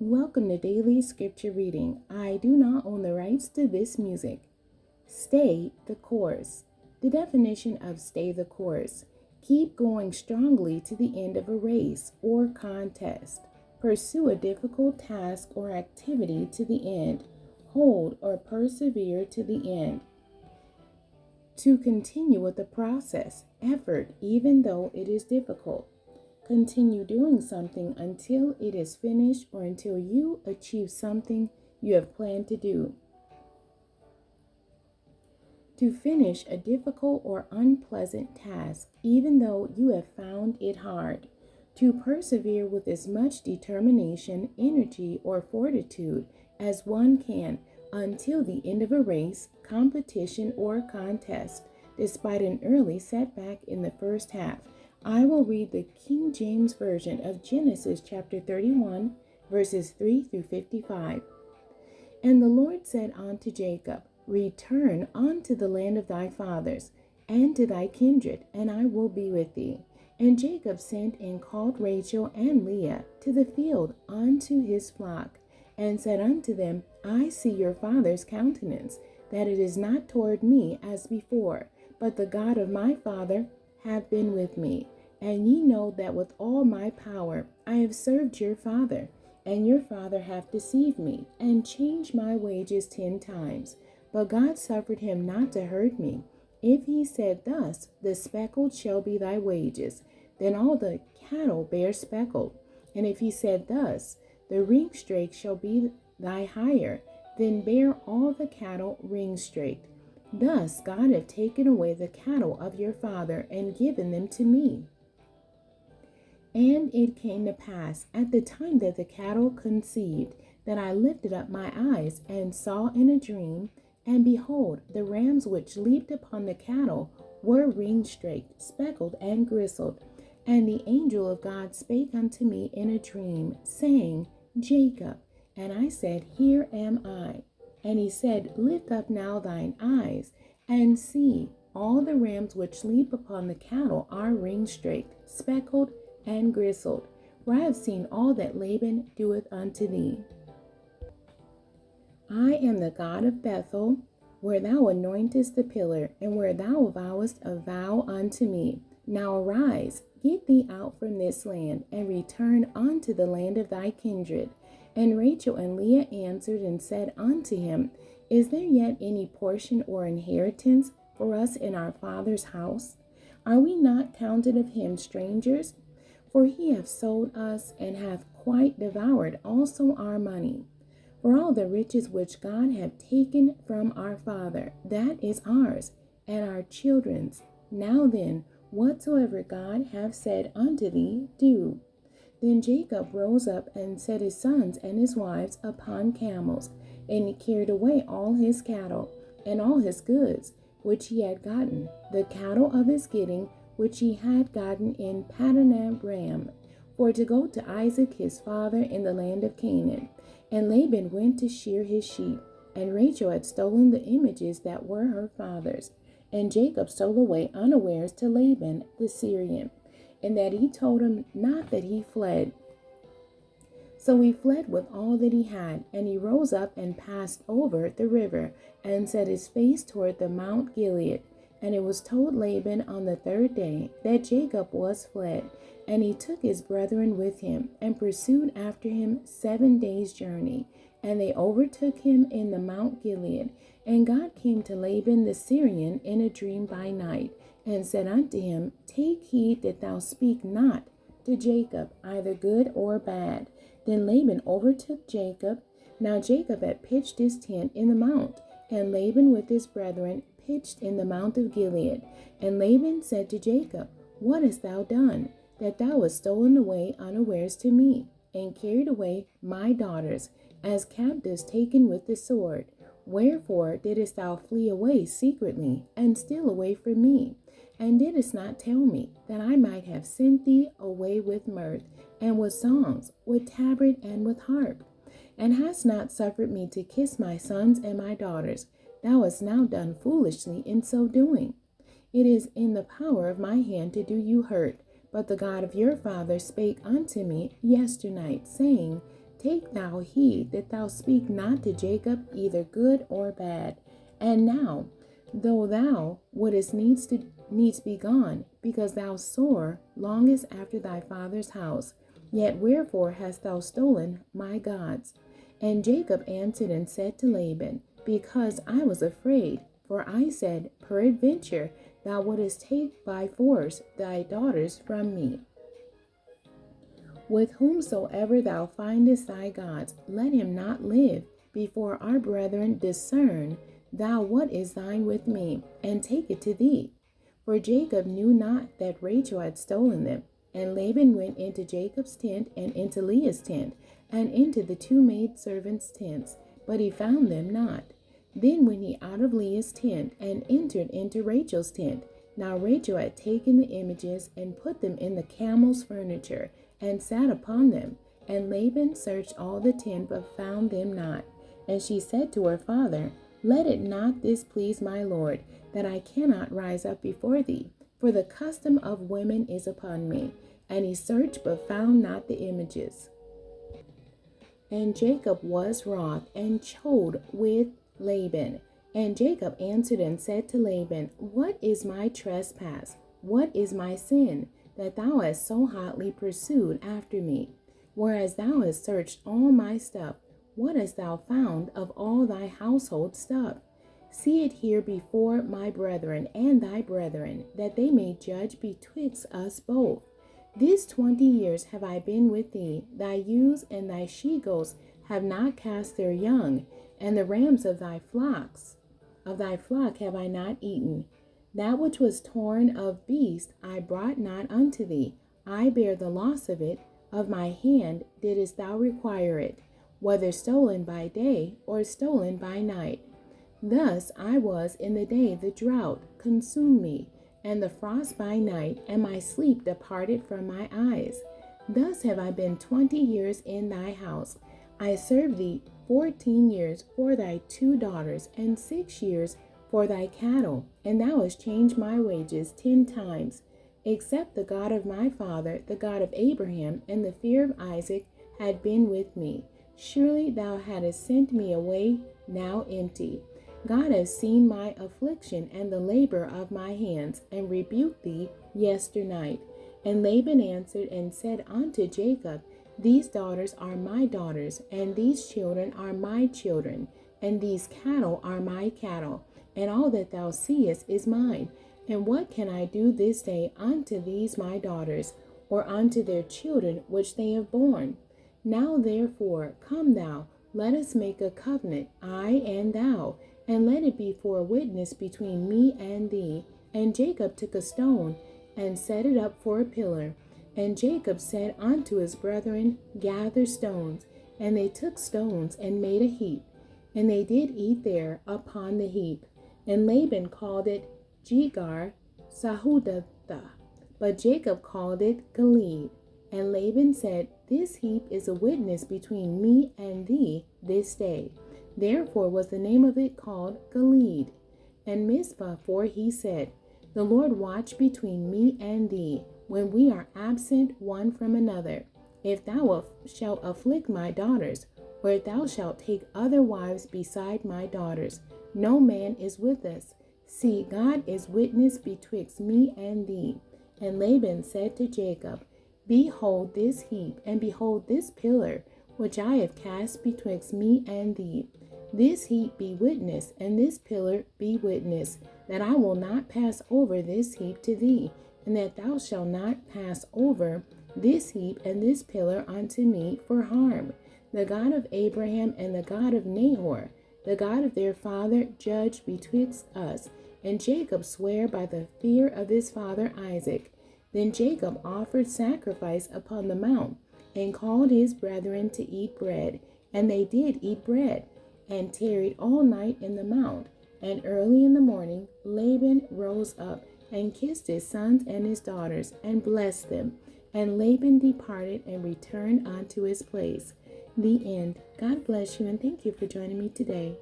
Welcome to Daily Scripture Reading. I do not own the rights to this music. Stay the course. The definition of stay the course: keep going strongly to the end of a race or contest. Pursue a difficult task or activity to the end. Hold or persevere to the end. To continue with the process, effort, even though it is difficult. Continue doing something until it is finished or until you achieve something you have planned to do. To finish a difficult or unpleasant task, even though you have found it hard. To persevere with as much determination, energy, or fortitude as one can until the end of a race, competition, or contest, despite an early setback in the first half. I will read the King James Version of Genesis chapter 31, verses 3 through 55. And the Lord said unto Jacob, Return unto the land of thy fathers, and to thy kindred, and I will be with thee. And Jacob sent and called Rachel and Leah to the field unto his flock, and said unto them, I see your father's countenance, that it is not toward me as before, but the God of my father have been with me. And ye know that with all my power I have served your father, and your father hath deceived me, and changed my wages 10 times. But God suffered him not to hurt me. If he said thus, the speckled shall be thy wages, then all the cattle bear speckled. And if he said thus, the ringstraked shall be thy hire, then bear all the cattle ringstraked. Thus God hath taken away the cattle of your father, and given them to me. And it came to pass, at the time that the cattle conceived, that I lifted up my eyes, and saw in a dream, and behold, the rams which leaped upon the cattle were ringstraked, speckled, and gristled. And the angel of God spake unto me in a dream, saying, Jacob. And I said, Here am I. And he said, Lift up now thine eyes, and see, all the rams which leap upon the cattle are ringstraked, speckled, and gristled. For I have seen all that Laban doeth unto thee. I am the God of Bethel, where thou anointest the pillar, and where thou vowest a vow unto me. Now arise, get thee out from this land, and return unto the land of thy kindred. And Rachel and Leah answered and said unto him, Is there yet any portion or inheritance for us in our father's house? Are we not counted of him strangers? For he hath sold us, and hath quite devoured also our money. For all the riches which God hath taken from our father, that is ours, and our children's. Now then, whatsoever God hath said unto thee, do. Then Jacob rose up and set his sons and his wives upon camels, and he carried away all his cattle, and all his goods, which he had gotten, the cattle of his getting, which he had gotten in Paddan-aram, for to go to Isaac his father in the land of Canaan. And Laban went to shear his sheep, and Rachel had stolen the images that were her father's. And Jacob stole away unawares to Laban the Syrian, and that he told him not that he fled. So he fled with all that he had, and he rose up and passed over the river, and set his face toward the Mount Gilead. And it was told Laban on the 3rd day that Jacob was fled, and he took his brethren with him, and pursued after him 7 days' journey. And they overtook him in the Mount Gilead. And God came to Laban the Syrian in a dream by night, and said unto him, Take heed that thou speak not to Jacob, either good or bad. Then Laban overtook Jacob. Now Jacob had pitched his tent in the mount, and Laban with his brethren pitched in the mount of Gilead. And Laban said to Jacob, What hast thou done, that thou hast stolen away unawares to me, and carried away my daughters, as captives taken with the sword? Wherefore didst thou flee away secretly, and steal away from me? And didst not tell me, that I might have sent thee away with mirth, and with songs, with tabret, and with harp? And hast not suffered me to kiss my sons and my daughters? Thou hast now done foolishly in so doing. It is in the power of my hand to do you hurt. But the God of your father spake unto me yesternight, saying, Take thou heed that thou speak not to Jacob either good or bad. And now, though thou wouldest needs be gone, because thou sore longest after thy father's house, yet wherefore hast thou stolen my gods? And Jacob answered and said to Laban, Because I was afraid, for I said, Peradventure thou wouldest take by force thy daughters from me. With whomsoever thou findest thy gods, let him not live. Before our brethren discern thou what is thine with me, and take it to thee. For Jacob knew not that Rachel had stolen them. And Laban went into Jacob's tent, and into Leah's tent, and into the two maidservants' tents, but he found them not. Then went he out of Leah's tent, and entered into Rachel's tent. Now Rachel had taken the images, and put them in the camel's furniture, and sat upon them. And Laban searched all the tent, but found them not. And she said to her father, Let it not this please my lord, that I cannot rise up before thee, for the custom of women is upon me. And he searched, but found not the images. And Jacob was wroth, and chode with Laban. And Jacob answered and said to Laban, What is my trespass? What is my sin, that thou hast so hotly pursued after me? Whereas thou hast searched all my stuff, what hast thou found of all thy household stuff? See it here before my brethren and thy brethren, that they may judge betwixt us both. These 20 years have I been with thee. Thy ewes and thy she-goats have not cast their young, and the rams of thy flock have I not eaten. That which was torn of beast I brought not unto thee. I bear the loss of it. Of my hand didst thou require it, whether stolen by day or stolen by night. Thus I was in the day the drought consumed me, and the frost by night, and my sleep departed from my eyes. Thus have I been 20 years in thy house. I served thee 14 years for thy 2 daughters, and 6 years for thy cattle, and thou hast changed my wages 10 times. Except the God of my father, the God of Abraham, and the fear of Isaac had been with me, surely thou hadst sent me away now empty. God has seen my affliction and the labor of my hands, and rebuked thee yesternight. And Laban answered and said unto Jacob, These daughters are my daughters, and these children are my children, and these cattle are my cattle, and all that thou seest is mine. And what can I do this day unto these my daughters, or unto their children which they have borne? Now therefore come thou, let us make a covenant, I and thou, and let it be for a witness between me and thee. And Jacob took a stone, and set it up for a pillar. And Jacob said unto his brethren, Gather stones. And they took stones, and made a heap. And they did eat there upon the heap. And Laban called it Jegar Sahadutha, but Jacob called it Gilead. And Laban said, This heap is a witness between me and thee this day. Therefore was the name of it called Gilead. And Mizpah, for he said, The Lord watch between me and thee, when we are absent one from another. If thou shalt afflict my daughters, or if thou shalt take other wives beside my daughters, no man is with us. See, God is witness betwixt me and thee. And Laban said to Jacob, Behold this heap, and behold this pillar, which I have cast betwixt me and thee. This heap be witness, and this pillar be witness, that I will not pass over this heap to thee, and that thou shalt not pass over this heap and this pillar unto me for harm. The God of Abraham and the God of Nahor, the God of their father, judge betwixt us. And Jacob sware by the fear of his father Isaac. Then Jacob offered sacrifice upon the mount, and called his brethren to eat bread. And they did eat bread, and tarried all night in the mount. And early in the morning Laban rose up, and kissed his sons and his daughters, and blessed them. And Laban departed, and returned unto his place. The end. God bless you, and thank you for joining me today.